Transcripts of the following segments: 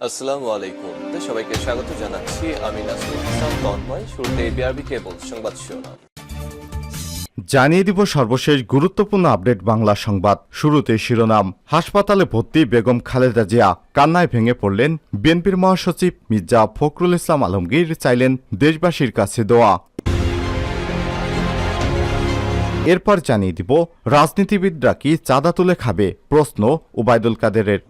আসসালামু আলাইকুম। সবাইকে স্বাগত জানাচ্ছি। আমি নাসরুল হাসান তন্ময়। শুরুতে বিআরবি কেবল সংবাদ শিরোনাম জানিয়ে দিব সর্বশেষ গুরুত্বপূর্ণ আপডেট বাংলা সংবাদ। শুরুতে শিরোনাম। হাসপাতালে ভর্তি বেগম খালেদা জিয়া, কান্নায় ভেঙে পড়লেন বিএনপির মহাসচিব মির্জা ফখরুল ইসলাম আলমগীর, চাইলেন দেশবাসীর কাছে দোয়া। এরপর জানিয়ে দিব রাজনীতিবিদরা কি চাঁদা তুলে খাবে, প্রশ্ন ওবায়দুল কাদেরের।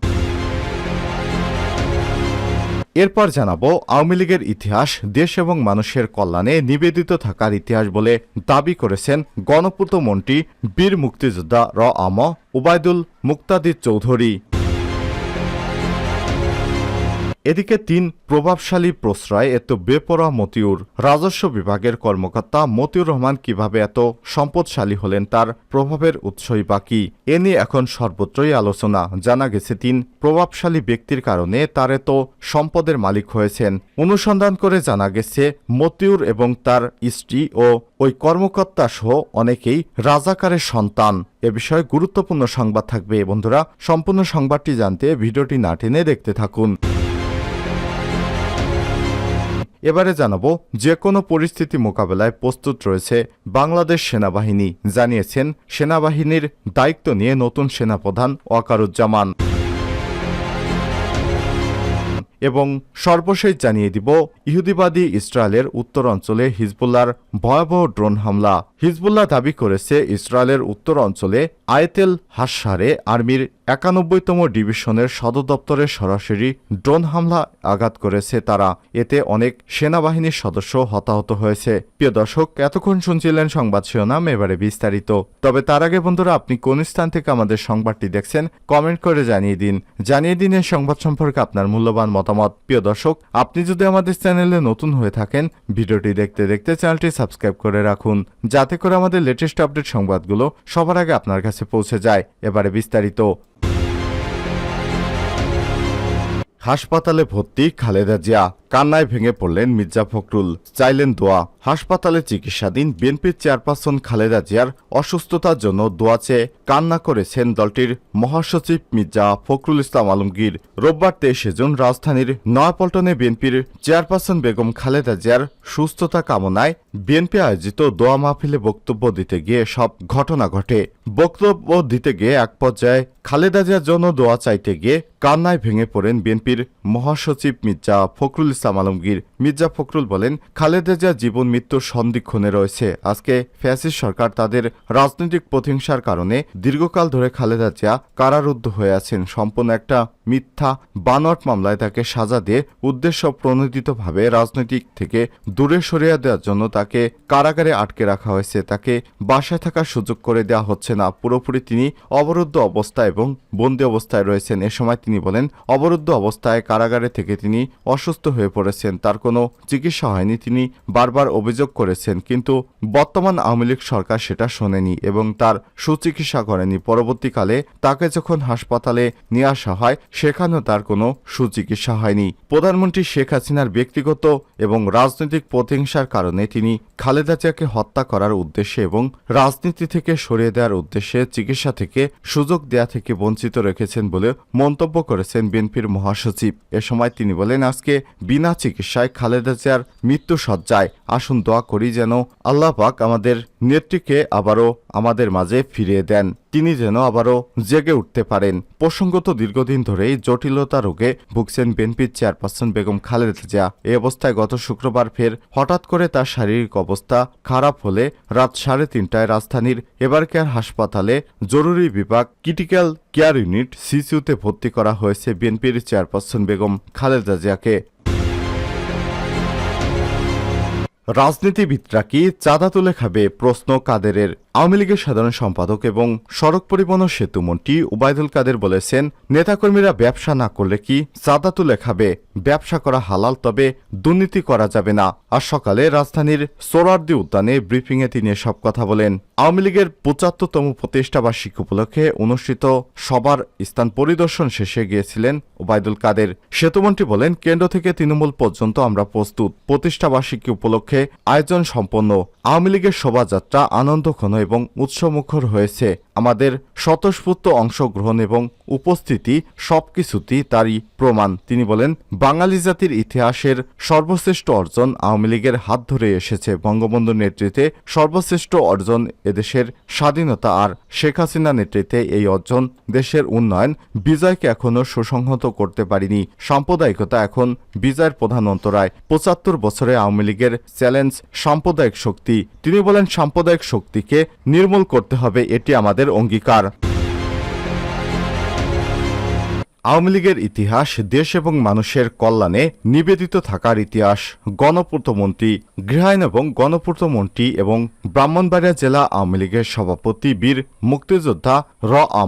এরপর জানাবো আওয়ামী লীগের ইতিহাস দেশ এবং মানুষের কল্যাণে নিবেদিত থাকার ইতিহাস বলে দাবি করেছেন গণপূর্ত মন্ত্রী বীর মুক্তিযোদ্ধা ওবায়দুল মুক্তাদির চৌধুরী। এদিকে ৩ প্রভাবশালী প্রশ্রয় এত বেপরোয়া মতিউর। রাজস্ব বিভাগের কর্মকর্তা মতিউর রহমান কিভাবে এত সম্পদশালী হলেন, তার প্রভাবের উৎসই বা কি? এ নিয়ে এখন সর্বত্রই আলোচনা। জানা গেছে ৩ প্রভাবশালী ব্যক্তির কারণে তার এত সম্পদের মালিক হয়েছেন। অনুসন্ধান করে জানা গেছে মতিউর এবং তার স্ত্রী ও ওই কর্মকর্তা সহ অনেকেই রাজাকারের সন্তান। এ বিষয়ে গুরুত্বপূর্ণ সংবাদ থাকবে বন্ধুরা। সম্পূর্ণ সংবাদটি জানতে ভিডিওটি না টেনে দেখতে থাকুন। এবারে জানাবো যে কোনো পরিস্থিতি মোকাবেলায় প্রস্তুত রয়েছে বাংলাদেশ সেনাবাহিনী, জানিয়েছেন সেনাবাহিনীর দায়িত্ব নিয়ে নতুন সেনাপ্রধান ওয়াকারুজ্জামান। এবং সর্বশেষ জানিয়ে দিব ইহুদিবাদী ইসরায়েলের উত্তর অঞ্চলে হিজবুল্লাহর ভয়াবহ ড্রোন হামলা। হিজবুল্লাহ দাবি করেছে ইসরায়েলের উত্তর অঞ্চলে আয়েতেল হাসসারে আর্মির ৯১তম ডিভিশনের সদর দপ্তরে সরাসরি ড্রোন হামলা আঘাত করেছে তারা। এতে অনেক সেনাবাহিনীর সদস্য হতাহত হয়েছে। প্রিয় দর্শক, এতক্ষণ শুনছিলেন সংবাদ শিরোনাম, এবারে বিস্তারিত। তবে তার আগে বন্ধুরা, আপনি কোন স্থান থেকে আমাদের সংবাদটি দেখছেন কমেন্ট করে জানিয়ে দিন এই সংবাদ সম্পর্কে আপনার মূল্যবান মতামত। প্রিয় দর্শক, আপনি যদি আমাদের চ্যানেলে নতুন হয়ে থাকেন, ভিডিওটি দেখতে দেখতে চ্যানেলটি সাবস্ক্রাইব করে রাখুন, যাতে করে আমাদের লেটেস্ট আপডেট সংবাদগুলো সবার আগে আপনার কাছে পৌঁছে যায়। এবারে বিস্তারিত। হাসপাতালে ভর্তি খালেদা জিয়া, কান্নায় ভেঙে পড়লেন মির্জা ফখরুল, চাইলেন দোয়া। হাসপাতালে চিকিৎসাধীন বিএনপির চেয়ারপারসন খালেদা জিয়ার অসুস্থতার জন্য দোয়া চেয়ে কান্না করেছেন দলটির মহাসচিব মির্জা ফখরুল ইসলাম আলমগীর। রোববার ২৩ জুন রাজধানীর নয়াপল্টনে বিএনপির চেয়ারপারসন বেগম খালেদা জিয়ার সুস্থতা কামনায় বিএনপি আয়োজিত দোয়া মাহফিলে বক্তব্য দিতে গিয়ে সব ঘটনা ঘটে। বক্তব্য দিতে গিয়ে এক পর্যায়ে খালেদা জিয়ার জন্য দোয়া চাইতে গিয়ে কান্নায় ভেঙে পড়েন বিএনপির মহাসচিব মির্জা ফখরুল ইসলাম আলমগীর। মির্জা ফখরুল বলেন, খালেদা জিয়া জীবন মৃত্যুর সন্ধিক্ষণে রয়েছে। আজকে ফ্যাসিস্ট সরকার তাদের রাজনৈতিক প্রতিহিংসার কারণে দীর্ঘকাল ধরে খালেদা জিয়া কারারুদ্ধ হয়ে আছেন। সম্পূর্ণ একটা মিথ্যা বানোয়াট মামলায় তাকে সাজা দিয়ে উদ্দেশ্য প্রণোদিতভাবে রাজনৈতিক থেকে দূরে সরিয়ে দেওয়ার জন্য তাকে কারাগারে আটকে রাখা হয়েছে। তাকে বাসায় থাকার সুযোগ করে দেওয়া হচ্ছে না। পুরোপুরি তিনি অবরুদ্ধ অবস্থায় এবং বন্দী অবস্থায় রয়েছেন। এ সময় তিনি বলেন, অবরুদ্ধ অবস্থায় কারাগারে থেকে তিনি অসুস্থ হয়ে পড়েছেন, তার কোনো চিকিৎসা হয়নি। তিনি বারবার অভিযোগ করেছেন, কিন্তু বর্তমান আওয়ামী লীগ সরকার সেটা শোনেনি এবং তার সুচিকিৎসা করেনি। পরবর্তীকালে তাকে যখন হাসপাতালে নিয়ে আসা হয়, সেখানেও তার কোনো সুচিকিৎসা হয়নি। প্রধানমন্ত্রী শেখ হাসিনার ব্যক্তিগত এবং রাজনৈতিক প্রতিহিংসার কারণে তিনি খালেদা জিয়াকে হত্যা করার উদ্দেশ্যে এবং রাজনীতি থেকে সরিয়ে দেওয়ার উদ্দেশ্যে চিকিৎসা থেকে সুযোগ দেয়া থেকে বঞ্চিত রেখেছেন বলে মন্তব্য করেছেন বিএনপির মহাসচিব। এ সময় তিনি বলেন, আজকে বিনা চিকিৎসায় খালেদা জিয়ার মৃত্যু সজ্জায়। আসুন দোয়া করি যেন আল্লাহ পাক আমাদের নেত্রীকে আবারও আমাদের মাঝে ফিরিয়ে দেন, তিনি যেন আবারও জেগে উঠতে পারেন। প্রসঙ্গত দীর্ঘদিন ধরেই জটিলতা রোগে ভুগছেন বিএনপির চেয়ারপারসন বেগম খালেদা জিয়া। এই অবস্থায় গত শুক্রবার ফের হঠাৎ করে তার শারীরিক অবস্থা খারাপ হলে রাত ৩:৩০টায় রাজধানীর এবারকেয়ার হাসপাতালে জরুরি বিভাগ ক্রিটিক্যাল কেয়ার ইউনিট সিসিউতে ভর্তি করা হয়েছে বিএনপির চেয়ারপারসন বেগম খালেদা জিয়াকে। রাজনীতিবিদরা কি চাঁদা তুলে খাবে, প্রশ্ন কাদেরের। আওয়ামী লীগের সাধারণ সম্পাদক এবং সড়ক পরিবহন ও সেতু মন্ত্রী ওবায়দুল কাদের বলেছেন, নেতাকর্মীরা ব্যবসা না করলে কি চাঁদা তুলে খাবে? ব্যবসা করা হালাল, তবে দুর্নীতি করা যাবে না। আজ সকালে রাজধানীর সোহরাওয়ার্দী উদ্যানে ব্রিফিংয়ে তিনি সব কথা বলেন। আওয়ামী লীগের ৭৫তম প্রতিষ্ঠা বার্ষিকী উপলক্ষে অনুষ্ঠিত সবার স্থান পরিদর্শন শেষে গিয়েছিলেন ওবায়দুল কাদের। সেতুমন্ত্রী বলেন, কেন্দ্র থেকে তৃণমূল পর্যন্ত আমরা প্রস্তুত। প্রতিষ্ঠা বার্ষিকী উপলক্ষে আয়োজন সম্পন্ন। আওয়ামী লীগের শোভাযাত্রা আনন্দঘন এবং উৎসবমুখর হয়েছে। আমাদের স্বতঃস্ফূর্ত অংশগ্রহণ এবং উপস্থিতি সবকিছুতেই তারই প্রমাণ। তিনি বলেন, বাঙালি জাতির ইতিহাসের সর্বশ্রেষ্ঠ অর্জন আওয়ামী লীগের হাত ধরে এসেছে। বঙ্গবন্ধুর নেতৃত্বে সর্বশ্রেষ্ঠ অর্জন এদেশের স্বাধীনতা, আর শেখ হাসিনা নেতৃত্বে এই অর্জন দেশের উন্নয়ন। বিজয়কে এখনো সুসংহত করতে পারিনি। সাম্প্রদায়িকতা এখন বিজয়ের প্রধান অন্তরায়। ৭৫ বছরে আওয়ামী লীগের চ্যালেঞ্জ সাম্প্রদায়িক শক্তি। তিনি বলেন, সাম্প্রদায়িক শক্তিকে নির্মূল করতে হবে, এটি আমাদের অঙ্গীকার। আওয়ামী লীগের ইতিহাস দেশ এবং মানুষের কল্যাণে নিবেদিত থাকার ইতিহাস। গণপূর্তমন্ত্রী, গৃহায়ন এবং গণপূর্তমন্ত্রী এবং ব্রাহ্মণবাড়িয়া জেলা আওয়ামী লীগের সভাপতি বীর মুক্তিযোদ্ধা আ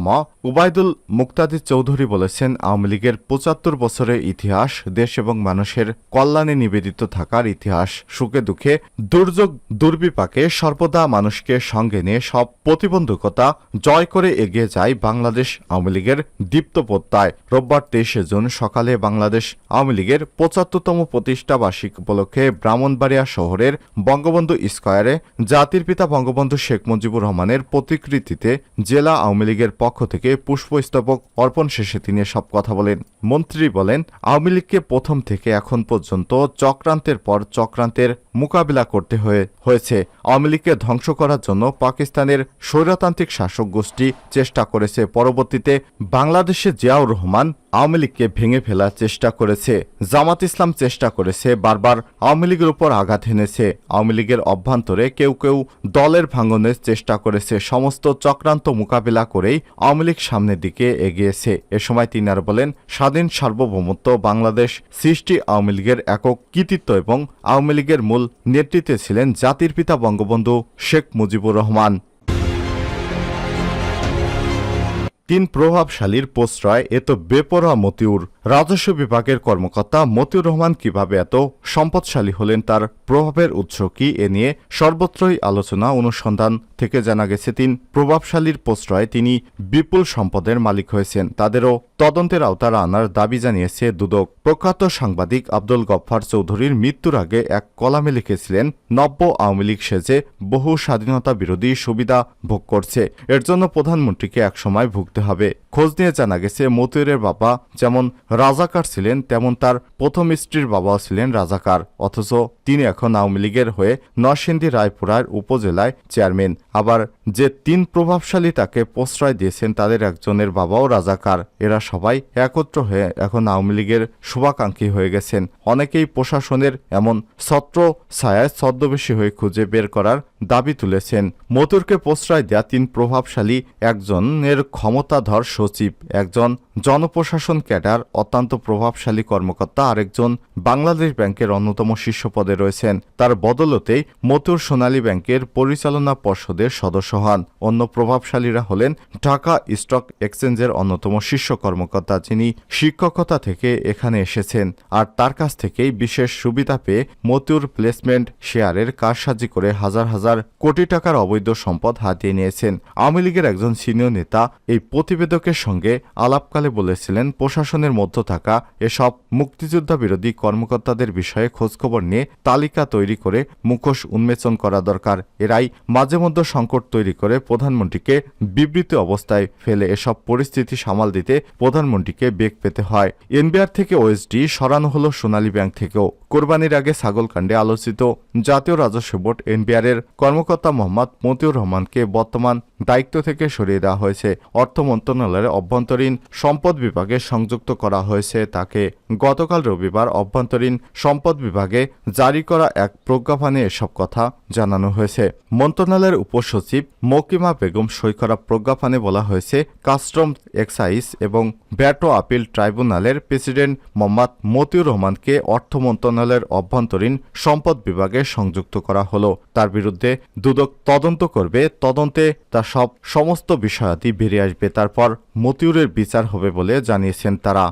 উবায়দুল মুক্তাদির চৌধুরী বলেছেন, আওয়ামী লীগের ৭৫ বছরের ইতিহাস দেশ এবং মানুষের কল্যাণে নিবেদিত থাকার ইতিহাস। সুখে দুঃখে, দুর্যোগ দুর্বিপাকে সর্বদা মানুষকে সঙ্গে নিয়ে সব প্রতিবন্ধকতা জয় করে এগিয়ে যায় বাংলাদেশ আওয়ামী লীগের দীপ্ত প্রত্যয়। রোববার ২৩ জুন সকালে বাংলাদেশ আওয়ামী লীগের ৭৫তম প্রতিষ্ঠা বার্ষিকী উপলক্ষে ব্রাহ্মণবাড়িয়া শহরের বঙ্গবন্ধু স্কয়ারে জাতির পিতা বঙ্গবন্ধু শেখ মুজিবুর রহমানের প্রতিকৃতিতে জেলা আওয়ামী লীগের পক্ষ থেকে পুষ্পস্তবক অর্পণ শেষে তিনি সব কথা বলেন। মন্ত্রী বলেন, আওয়ামী লীগকে প্রথম থেকে এখন পর্যন্ত চক্রান্তের পর চক্রান্তের মোকাবিলা করতে হয়েছে। আওয়ামী লীগকে ধ্বংস করার জন্য পাকিস্তানের স্বৈরতান্ত্রিক শাসক গোষ্ঠী চেষ্টা করেছে। পরবর্তীতে বাংলাদেশে জিয়াউর রহমান আওয়ামী লীগকে ভেঙে ফেলার চেষ্টা করেছে। জামাত ইসলাম চেষ্টা করেছে, বারবার আওয়ামী লীগের উপর আঘাত এনেছে। আওয়ামী লীগের অভ্যন্তরে কেউ কেউ দলের ভাঙনের চেষ্টা করেছে। সমস্ত চক্রান্ত মোকাবিলা করেই আওয়ামী লীগ সামনের দিকে এগিয়েছে। এ সময় তিনি আর বলেন, স্বাধীন সার্বভৌমত্ব বাংলাদেশ সৃষ্টি আওয়ামী লীগের একক কৃতিত্ব এবং আওয়ামী লীগের মূল নেতৃত্বে ছিলেন জাতির পিতা বঙ্গবন্ধু শেখ মুজিবুর রহমান। ৩ প্রভাবশালীর প্রশ্রয়, এ তো বেপরোয়া মতিউর। রাজস্ব বিভাগের কর্মকর্তা মতিউর রহমান কিভাবে এত সম্পদশালী হলেন, তার প্রভাবের উৎস কি, এ নিয়ে সর্বত্রই আলোচনা। অনুসন্ধান থেকে জানা গেছে, ৩ প্রভাবশালীর প্রশ্রয়ে তিনি বিপুল সম্পদের মালিক হয়েছেন। তাদেরও তদন্তের আওতায় আনার দাবি জানিয়েছে দুদক। প্রখ্যাত সাংবাদিক আব্দুল গফফার চৌধুরীর মৃত্যুর আগে এক কলামে লিখেছিলেন, নব্য আওয়ামী লীগ সেজে বহু স্বাধীনতা বিরোধী সুবিধা ভোগ করছে, এর জন্য প্রধানমন্ত্রীকে একসময় ভুগতে হবে। খোঁজ নিয়ে জানা গেছে, মতিউরের বাবা যেমন রাজাকার ছিলেন, তেমন তার প্রথম স্ত্রীর বাবাও ছিলেন রাজাকার, অথচ তিনি এখন আওয়ামী লীগের হয়ে নরসিংদী রায়পুরার উপজেলায় চেয়ারম্যান। আবার যে ৩ প্রভাবশালী তাকে প্রশ্রয় দিয়েছেন, তাদের একজনের বাবাও রাজাকার। এরা সবাই একত্র হয়ে এখন আওয়ামী লীগের শুভাকাঙ্ক্ষী হয়ে গেছেন। অনেকেই প্রশাসনের এমন ছত্র ছায়ায় ছদ্মবেশী হয়ে খুঁজে বের করার দাবি তুলেছেন। মতিউরকে প্রশ্রয় দেয়া ৩ প্রভাবশালী, একজনের ক্ষমতাধর সচিব, একজন জনপ্রশাসন ক্যাডার অত্যন্ত প্রভাবশালী কর্মকর্তা, আরেকজন বাংলাদেশ ব্যাংকের অন্যতম শীর্ষ পদে রয়েছেন। তার বদলতেই মতিউর সোনালী ব্যাংকের পরিচালনা পর্ষদের সদস্য হন। অন্য প্রভাবশালীরা হলেন ঢাকা স্টক এক্সচেঞ্জের অন্যতম শীর্ষ কর্মকর্তা, যিনি শিক্ষকতা থেকে এখানে এসেছেন, আর তার কাছ থেকেই বিশেষ সুবিধা পেয়ে মতিউর প্লেসমেন্ট শেয়ারের কারসাজি করে হাজার হাজার কোটি টাকার অবৈধ সম্পদ হাতিয়ে নিয়েছেন। আওয়ামী লীগের একজন সিনিয়র নেতা এই প্রতিবেদকের সঙ্গে আলাপকালে বলেছিলেন, প্রশাসনের মধ্যে থাকা এসব মুক্তিযোদ্ধা বিরোধী কর্মকর্তাদের বিষয়ে খোঁজখবর নিয়ে তালিকা তৈরি করে মুখোশ উন্মোচন করা দরকার। এরাই মাঝে মধ্যে সংকট তৈরি করে প্রধানমন্ত্রীকে বিবৃত অবস্থায় ফেলে। এসব পরিস্থিতি সামাল দিতে প্রধানমন্ত্রীকে বেগ পেতে হয়। এনবিআর থেকে ওএসডি সরানো হলো সোনালী ব্যাংক থেকেও। কোরবানির আগে ছাগলকাণ্ডে আলোচিত জাতীয় রাজস্ব বোর্ড এনবিআর-এর কর্মকর্তা মোহাম্মদ মতিউর রহমানকে বর্তমান দায়িত্ব থেকে সরিয়ে দেওয়া হয়েছে। অর্থ মন্ত্রণালয়ের অভ্যন্তরীণ সম্পদ বিভাগে সংযুক্ত করা হয়েছে তাকে। গতকাল রবিবার অভ্যন্তরীণ সম্পদ বিভাগে জারি করা এক প্রজ্ঞাপনে এসব কথা জানানো হয়েছে। মন্ত্রণালয়ের উপসচিব মকিমা বেগম সই করা প্রজ্ঞাপনে বলা হয়েছে, কাস্টম এক্সাইজ এবং ভ্যাট আপিল ট্রাইব্যুনালের প্রেসিডেন্ট মোহাম্মদ মতিউর রহমানকে অর্থ মন্ত্রণালয়ের অভ্যন্তরীণ সম্পদ বিভাগে সংযুক্ত করা হলো। তার বিরুদ্ধে দুদক তদন্ত করবে। তদন্তে তার সমস্ত বিষয়াদি বেরিয়ে আসবে, তারপর মতিউরের বিচার হবে বলে জানিয়েছেন তারা।